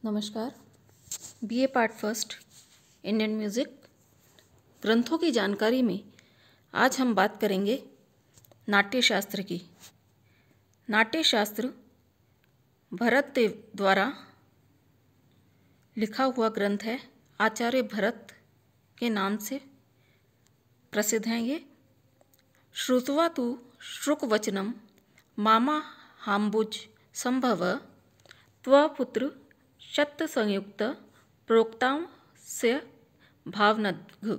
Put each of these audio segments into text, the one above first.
नमस्कार। BA part first Indian music ग्रंथों की जानकारी में आज हम बात करेंगे नाट्य शास्त्र की। नाट्य शास्त्र भरत देव द्वारा लिखा हुआ ग्रंथ है। आचार्य भरत के नाम से प्रसिद्ध हैं ये। श्रुत्वा तु श्रुकवचनम मामा हाम्बुज संभव त्वपुत्र शत संयुक्त प्रोक्तां से भावनद्घ।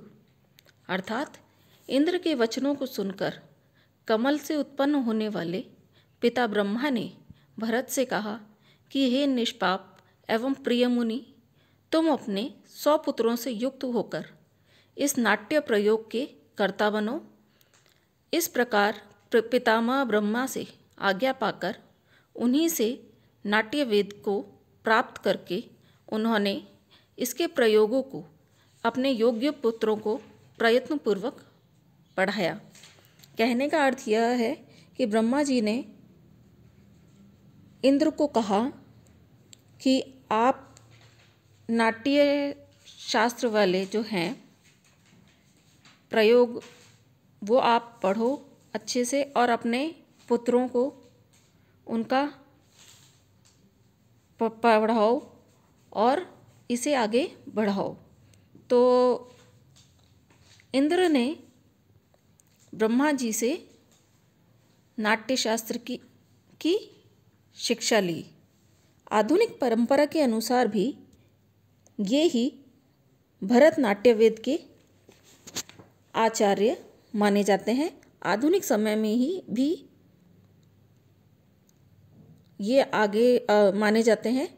अर्थात इंद्र के वचनों को सुनकर कमल से उत्पन्न होने वाले पिता ब्रह्मा ने भरत से कहा कि हे निष्पाप एवं प्रिय मुनि, तुम अपने 100 पुत्रों से युक्त होकर इस नाट्य प्रयोग के कर्ता बनो। इस प्रकार पितामह ब्रह्मा से आज्ञा पाकर उन्हीं से नाट्य वेद को प्राप्त करके उन्होंने इसके प्रयोगों को अपने योग्य पुत्रों को प्रयत्नपूर्वक पढ़ाया। कहने का अर्थ यह है कि ब्रह्मा जी ने इंद्र को कहा कि आप नाट्य शास्त्र वाले जो हैं प्रयोग वो आप पढ़ो अच्छे से और अपने पुत्रों को उनका पढ़ाओ और इसे आगे बढ़ाओ। तो इंद्र ने ब्रह्मा जी से नाट्य शास्त्र की शिक्षा ली। आधुनिक परंपरा के अनुसार भी ये ही भरतनाट्यवेद के आचार्य माने जाते हैं। आधुनिक समय में ही भी ये आगे माने जाते हैं।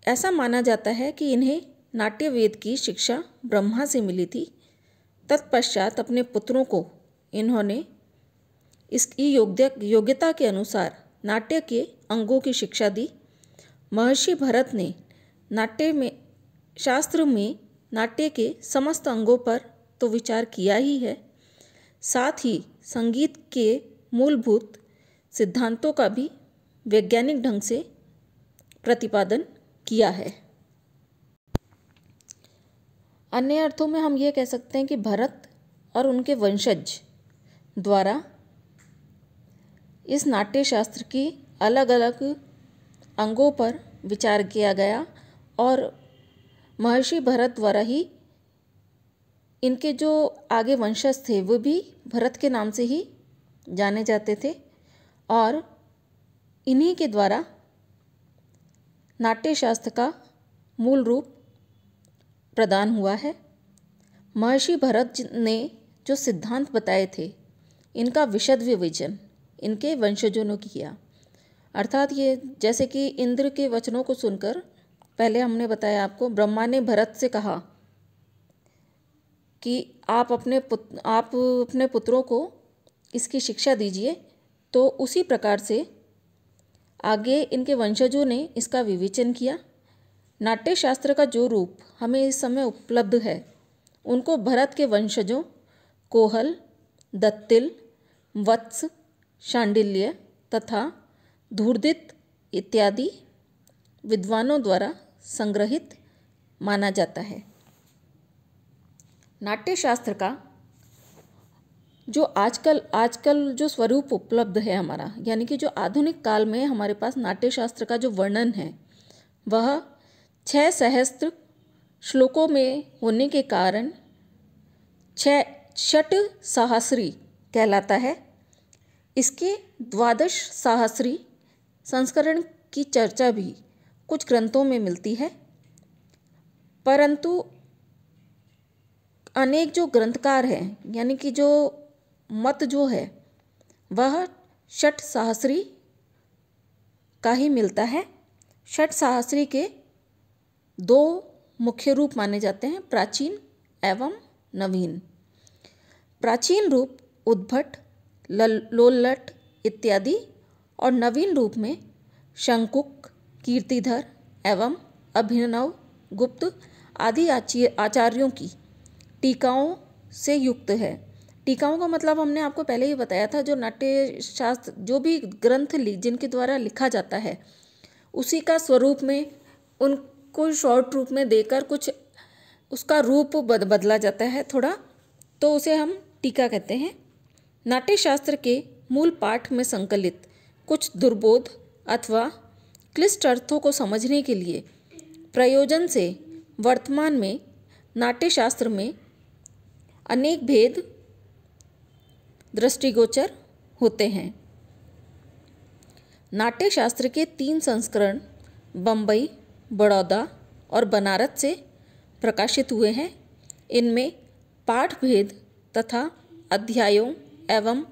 ऐसा माना जाता है कि इन्हें नाट्यवेद की शिक्षा ब्रह्मा से मिली थी। तत्पश्चात अपने पुत्रों को इन्होंने इसकी योग्यता के अनुसार नाट्य के अंगों की शिक्षा दी। महर्षि भरत ने शास्त्र में नाट्य के समस्त अंगों पर तो विचार किया ही है, साथ ही संगीत के मूलभूत सिद्धांतों का भी वैज्ञानिक ढंग से प्रतिपादन किया है। अन्य अर्थों में हम ये कह सकते हैं कि भरत और उनके वंशज द्वारा इस नाट्य शास्त्र की अलग अलग अंगों पर विचार किया गया और महर्षि भरत द्वारा ही इनके जो आगे वंशज थे वो भी भरत के नाम से ही जाने जाते थे और इन्हीं के द्वारा नाट्य शास्त्र का मूल रूप प्रदान हुआ है। महर्षि भरत ने जो सिद्धांत बताए थे इनका विशद विवेचन इनके वंशजों ने किया। अर्थात ये जैसे कि इंद्र के वचनों को सुनकर पहले हमने बताया आपको, ब्रह्मा ने भरत से कहा कि आप अपने पुत्रों को इसकी शिक्षा दीजिए, तो उसी प्रकार से आगे इनके वंशजों ने इसका विवेचन किया। नाट्य शास्त्र का जो रूप हमें इस समय उपलब्ध है उनको भरत के वंशजों कोहल, दत्तिल, वत्स, शांडिल्य तथा धूर्दित इत्यादि विद्वानों द्वारा संग्रहित माना जाता है। नाट्य शास्त्र का जो आजकल जो स्वरूप उपलब्ध है हमारा, यानी कि जो आधुनिक काल में हमारे पास नाट्य शास्त्र का जो वर्णन है वह 6 सहस्त्र श्लोकों में होने के कारण षट सहस्री कहलाता है। इसके 12 सहस्री संस्करण की चर्चा भी कुछ ग्रंथों में मिलती है, परंतु अनेक जो ग्रंथकार हैं यानी कि जो मत जो है वह षट सहस्री का ही मिलता है। षट सहस्री के 2 मुख्य रूप माने जाते हैं, प्राचीन एवं नवीन। प्राचीन रूप उद्भट, लोल्लट इत्यादि और नवीन रूप में शंकुक, कीर्तिधर एवं अभिनव गुप्त आदि आचार्यों की टीकाओं से युक्त है। टीकाओं का मतलब हमने आपको पहले ही बताया था, जो नाट्य शास्त्र जो भी ग्रंथ जिनके द्वारा लिखा जाता है उसी का स्वरूप में उनको शॉर्ट रूप में देकर कुछ उसका रूप बदला जाता है थोड़ा, तो उसे हम टीका कहते हैं। नाट्यशास्त्र के मूल पाठ में संकलित कुछ दुर्बोध अथवा क्लिष्ट अर्थों को समझने के लिए प्रयोजन से वर्तमान में नाट्यशास्त्र में अनेक भेद दृष्टिगोचर होते हैं। नाट्यशास्त्र के 3 संस्करण बम्बई, बड़ौदा और बनारस से प्रकाशित हुए हैं। इनमें पाठ भेद तथा अध्यायों एवं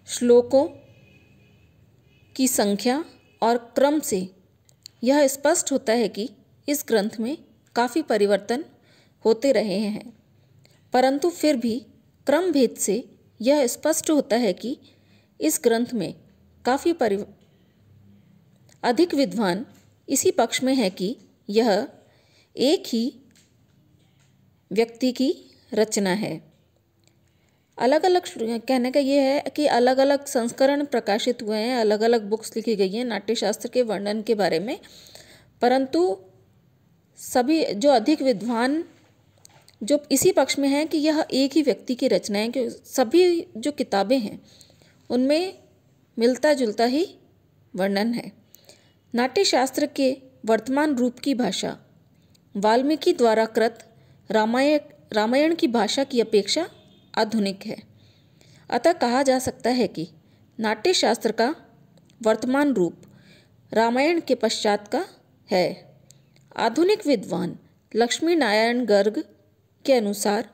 श्लोकों की संख्या और क्रम से यह स्पष्ट होता है कि इस ग्रंथ में काफ़ी परिवर्तन होते रहे हैं, परंतु फिर भी क्रम भेद से यह स्पष्ट होता है कि इस ग्रंथ में काफ़ी अधिक विद्वान इसी पक्ष में है कि यह एक ही व्यक्ति की रचना है। अलग अलग कहने का ये है कि अलग अलग संस्करण प्रकाशित हुए हैं, अलग अलग बुक्स लिखी गई हैं नाट्यशास्त्र के वर्णन के बारे में, परंतु सभी जो अधिक विद्वान जो इसी पक्ष में हैं कि यह एक ही व्यक्ति की रचना है, कि सभी जो किताबें हैं उनमें मिलता जुलता ही वर्णन है। नाट्यशास्त्र के वर्तमान रूप की भाषा वाल्मीकि द्वारा कृत रामायण की भाषा की अपेक्षा आधुनिक है। अतः कहा जा सकता है कि नाट्यशास्त्र का वर्तमान रूप रामायण के पश्चात का है। आधुनिक विद्वान लक्ष्मी नारायण गर्ग के अनुसार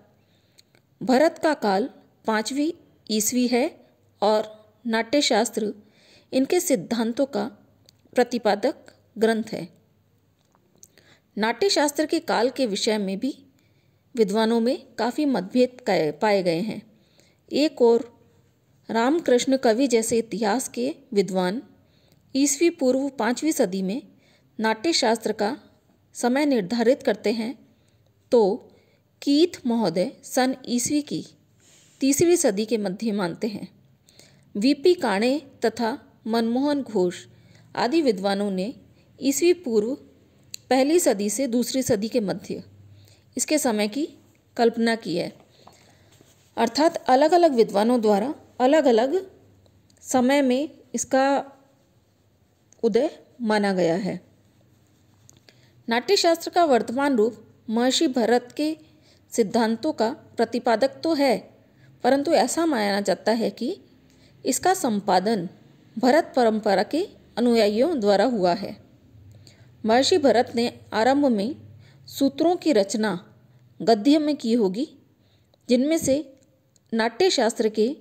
भरत का काल 5वीं ईस्वी है और नाट्यशास्त्र इनके सिद्धांतों का प्रतिपादक ग्रंथ है। नाट्यशास्त्र के काल के विषय में भी विद्वानों में काफ़ी मतभेद पाए गए हैं। एक और रामकृष्ण कवि जैसे इतिहास के विद्वान ईस्वी पूर्व 5वीं सदी में नाट्यशास्त्र का समय निर्धारित करते हैं, तो कीथ महोदय सन ईस्वी की 3वीं सदी के मध्य मानते हैं। वीपी काणे तथा मनमोहन घोष आदि विद्वानों ने ईस्वी पूर्व 1ली सदी से 2री सदी के मध्य इसके समय की कल्पना की है। अर्थात अलग अलग विद्वानों द्वारा अलग अलग समय में इसका उदय माना गया है। नाट्यशास्त्र का वर्तमान रूप महर्षि भरत के सिद्धांतों का प्रतिपादक तो है, परंतु ऐसा माना जाता है कि इसका संपादन भरत परंपरा के अनुयायियों द्वारा हुआ है। महर्षि भरत ने आरंभ में सूत्रों की रचना गद्य में की होगी, जिनमें से नाट्यशास्त्र के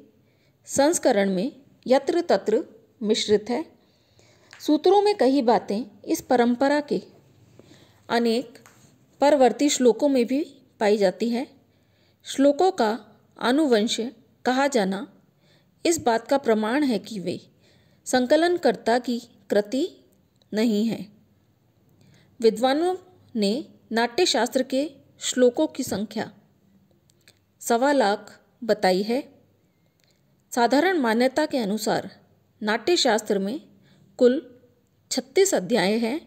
संस्करण में यत्र तत्र मिश्रित है। सूत्रों में कई बातें इस परंपरा के अनेक परवर्ती श्लोकों में भी पाई जाती है। श्लोकों का आनुवंश कहा जाना इस बात का प्रमाण है कि वे संकलनकर्ता की कृति नहीं है। विद्वानों ने नाट्यशास्त्र के श्लोकों की संख्या 1.25 लाख बताई है। साधारण मान्यता के अनुसार नाट्यशास्त्र में कुल 36 अध्याय हैं।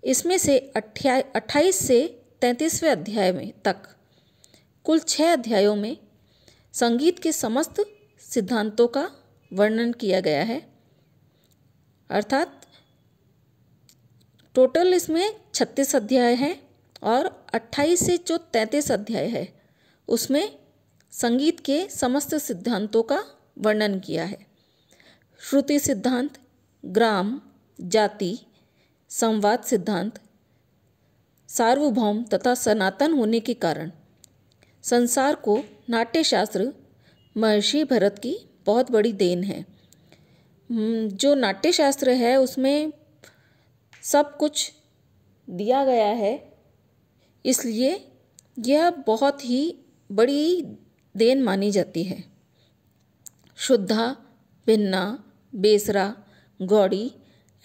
इसमें से 28 से 33वें अध्याय में तक कुल 6 अध्यायों में संगीत के समस्त सिद्धांतों का वर्णन किया गया है। अर्थात टोटल इसमें 36 अध्याय हैं और 28 से जो 33 अध्याय है उसमें संगीत के समस्त सिद्धांतों का वर्णन किया है। श्रुति सिद्धांत, ग्राम, जाति, संवाद सिद्धांत, सार्वभौम तथा सनातन होने के कारण संसार को नाट्यशास्त्र महर्षि भरत की बहुत बड़ी देन है। जो नाट्यशास्त्र है उसमें सब कुछ दिया गया है, इसलिए यह बहुत ही बड़ी देन मानी जाती है। शुद्धा, भिन्ना, बेसरा, गौड़ी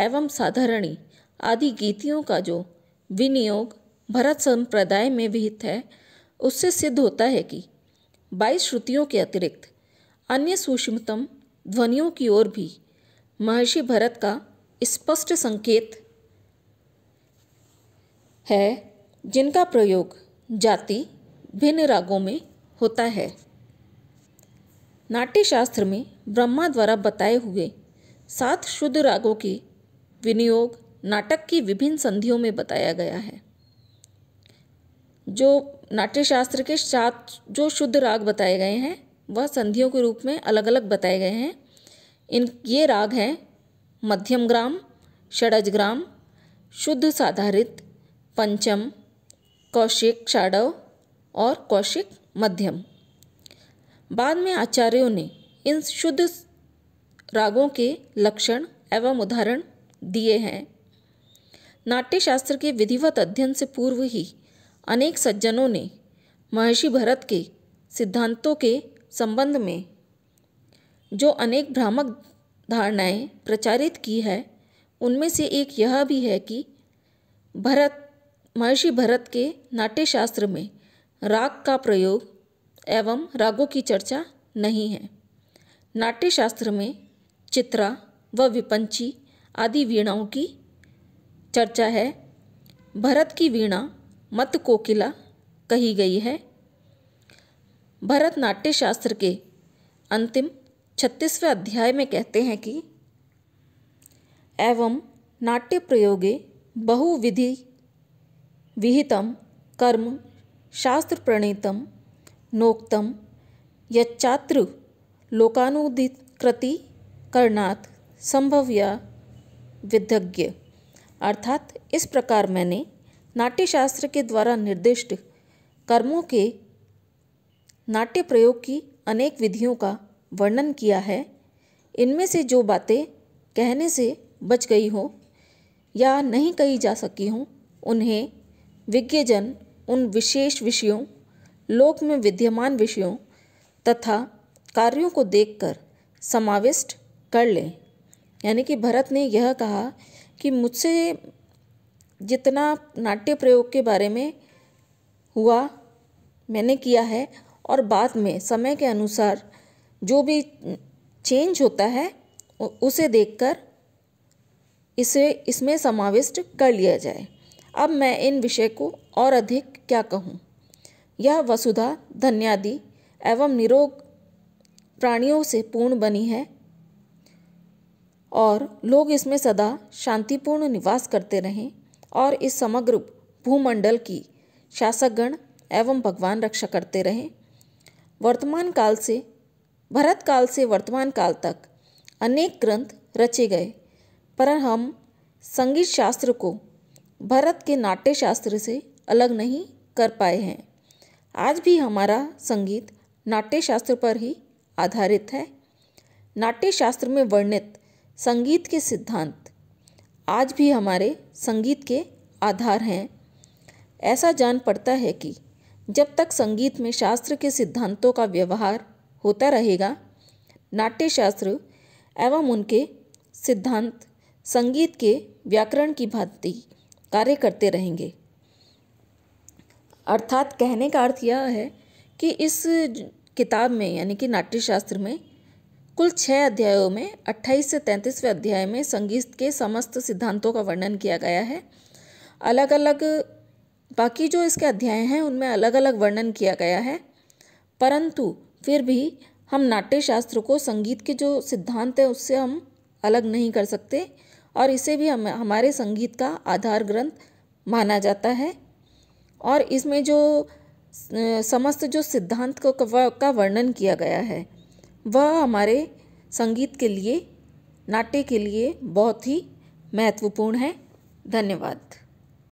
एवं साधारणी आदि गीतियों का जो विनियोग भरत संप्रदाय में विहित है, उससे सिद्ध होता है कि 22 श्रुतियों के अतिरिक्त अन्य सूक्ष्मतम ध्वनियों की ओर भी महर्षि भरत का स्पष्ट संकेत है जिनका प्रयोग जाति भिन्न रागों में होता है। नाट्यशास्त्र में ब्रह्मा द्वारा बताए हुए 7 शुद्ध रागों के विनियोग नाटक की विभिन्न संधियों में बताया गया है। जो नाट्यशास्त्र के 7 जो शुद्ध राग बताए गए हैं वह संधियों के रूप में अलग अलग बताए गए हैं। ये राग हैं मध्यम ग्राम, षडजग्राम, शुद्ध साधारित, पंचम, कौशिक षाडव और कौशिक मध्यम। बाद में आचार्यों ने इन शुद्ध रागों के लक्षण एवं उदाहरण दिए हैं। नाट्यशास्त्र के विधिवत अध्ययन से पूर्व ही अनेक सज्जनों ने महर्षि भरत के सिद्धांतों के संबंध में जो अनेक भ्रामक धारणाएं प्रचारित की है, उनमें से एक यह भी है कि महर्षि भरत के नाट्यशास्त्र में राग का प्रयोग एवं रागों की चर्चा नहीं है। नाट्यशास्त्र में चित्रा व विपंची आदि वीणाओं की चर्चा है। भरत की वीणा मत कोकिला कही गई है। भरत नाट्यशास्त्र के अंतिम 36वें अध्याय में कहते हैं कि एवं नाट्य प्रयोगे बहुविधि विहितम कर्म शास्त्र प्रणीतम नोक्तम यच्चात्र लोकानुदिकृति करणात् संभव्या विधज्ञ। अर्थात इस प्रकार मैंने नाट्यशास्त्र के द्वारा निर्दिष्ट कर्मों के नाट्य प्रयोग की अनेक विधियों का वर्णन किया है। इनमें से जो बातें कहने से बच गई हो या नहीं कही जा सकी हों, उन्हें विज्ञजन उन विशेष विषयों, लोक में विद्यमान विषयों तथा कार्यों को देखकर समाविष्ट कर लें। यानी कि भरत ने यह कहा कि मुझसे जितना नाट्य प्रयोग के बारे में हुआ मैंने किया है, और बाद में समय के अनुसार जो भी चेंज होता है उसे देखकर इसमें समाविष्ट कर लिया जाए। अब मैं इन विषय को और अधिक क्या कहूँ। यह वसुधा धन्यादि एवं निरोग प्राणियों से पूर्ण बनी है और लोग इसमें सदा शांतिपूर्ण निवास करते रहें और इस समग्र भूमंडल की शासकगण एवं भगवान रक्षा करते रहें। वर्तमान काल से भरत काल से वर्तमान काल तक अनेक ग्रंथ रचे गए, पर हम संगीत शास्त्र को भरत के नाट्य शास्त्र से अलग नहीं कर पाए हैं। आज भी हमारा संगीत नाट्य शास्त्र पर ही आधारित है। नाट्य शास्त्र में वर्णित संगीत के सिद्धांत आज भी हमारे संगीत के आधार हैं। ऐसा जान पड़ता है कि जब तक संगीत में शास्त्र के सिद्धांतों का व्यवहार होता रहेगा, नाट्य शास्त्र एवं उनके सिद्धांत संगीत के व्याकरण की भांति कार्य करते रहेंगे। अर्थात कहने का अर्थ यह है कि इस किताब में यानी कि नाट्यशास्त्र में कुल 6 अध्यायों में 28 से 33वें अध्याय में संगीत के समस्त सिद्धांतों का वर्णन किया गया है। अलग अलग बाकी जो इसके अध्याय हैं उनमें अलग अलग वर्णन किया गया है, परंतु फिर भी हम नाट्यशास्त्र को संगीत के जो सिद्धांत है उससे हम अलग नहीं कर सकते और इसे भी हमारे संगीत का आधार ग्रंथ माना जाता है। और इसमें जो समस्त जो सिद्धांत का वर्णन किया गया है वह हमारे संगीत के लिए, नाट्य के लिए बहुत ही महत्वपूर्ण है। धन्यवाद।